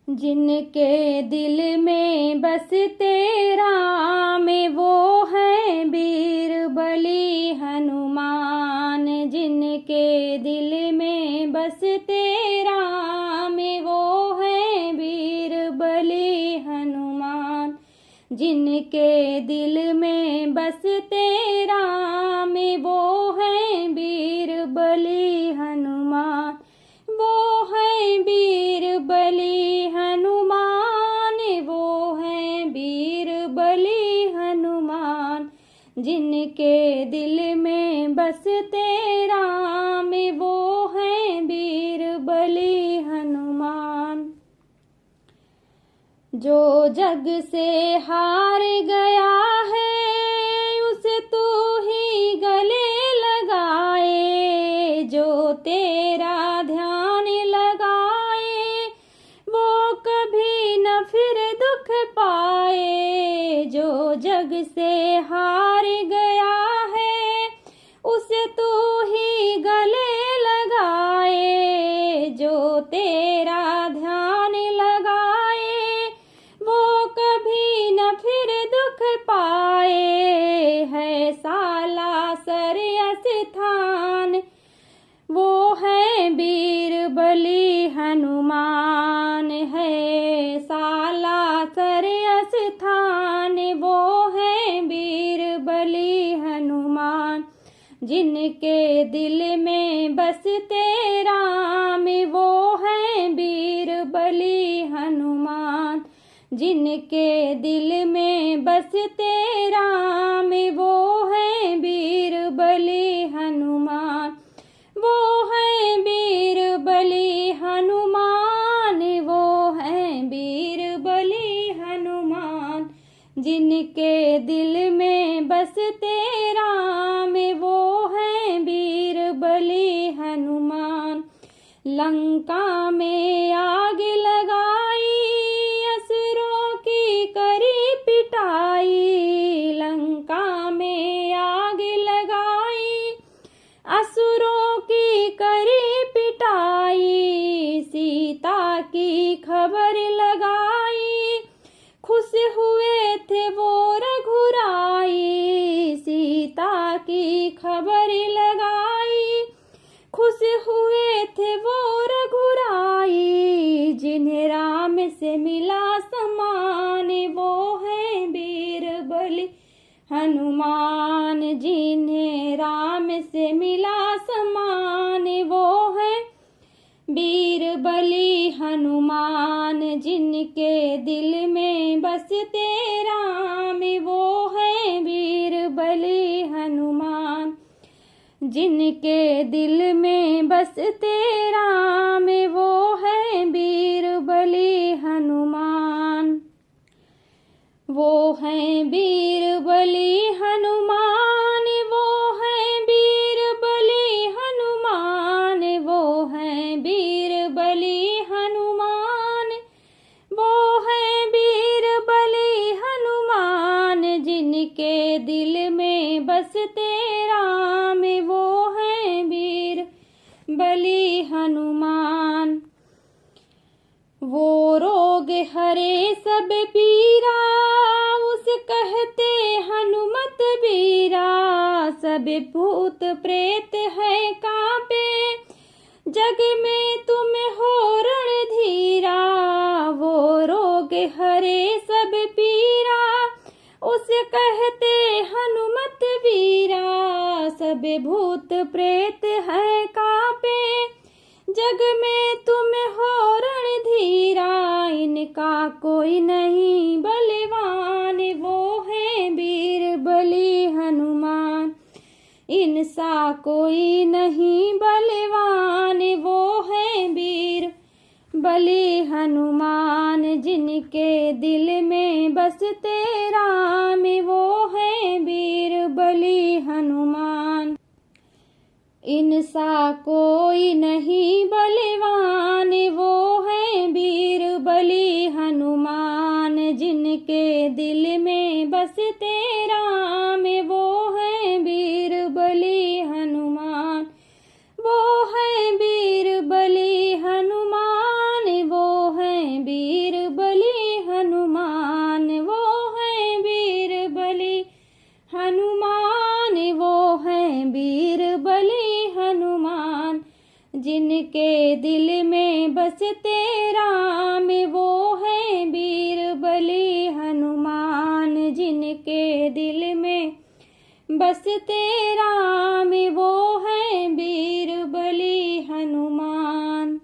जिनके दिल में बसते राम वो है वीर बली हनुमान। जिनके दिल में बसते राम वो है वीर बली हनुमान। जिनके दिल में बसते राम वो है वीर बली हनुमान। वो है वीर बली हनुमान। वो है वीर बली हनुमान। जिनके दिल में बसते राम वो है वीर बली हनुमान। जो जग से हार गया है उसे तू ही गले लगाए। जो तेरा ध्यान लगाए वो कभी न फिर दुख पाए। जो जग से हार गया है उसे तू ही गले लगाए। जो तेरा ध्यान लगाए वो कभी न फिर दुख पाए। है सालासर स्थान वो है वीर बली हनुमान। है सालासर स्थान वो है वीर बली हनुमान। जिनके दिल में बसते राम वो है वीर बली हनुमान। जिनके दिल में बसते राम वो है वीर बली हनुमान। वो है वीर बली हनुमान। वो है वीर बली हनुमान। जिनके दिल में बसते राम वो है वीर बली हनुमान। लंका में आग लगाई असुरों की करी पिटाई। लंका में आग लगाई असुरों की करी पिटाई। सीता की खबर लगाई खुश हुए थे वो रघुराई। सीता की खबर लगाई खुश हुए थे वो रघुराई। जिन्हें राम से मिला समान वो है वीर बली हनुमान। जिन्हें राम से मिला समान वो है वीर बली हनुमान। जिनके दिल में बसते राम वो है वीर बली हनुमान। जिनके दिल में बसते राम वो है वीर बली हनुमान। वो है वीर बली हनुमान। वो है वीर बली हनुमान। वो है वीर बली हनुमान। वो है वीर बली हनुमान। जिनके दिल में बसते राम वो है वीर बली हनुमान। वो रोग हरे सब पीरा उस कहते हनुमत वीरा। सब भूत प्रेत है कांपे जग में तुम हो रणधीरा। वो रोग हरे सब पीरा उस कहते हनुमत वीरा। सब भूत प्रेत है कांपे जग में तुम हो रणधीरा। इनका कोई नहीं बलवान वो है वीर बली हनुमान। इनसा कोई नहीं बलवान वो है वीर बली हनुमान। जिनके दिल में बसते राम वो है वीर बली हनुमान। इनसा कोई नहीं बलवान वो है वीर बली हनुमान। जिनके दिल में बसते राम वो है वीर बली हनुमान। वो है वीर बली हनुमान। वो है वीर जिनके दिल में बसते राम वो है वीर बली हनुमान। जिनके दिल में बसते राम वो है वीर बली हनुमान।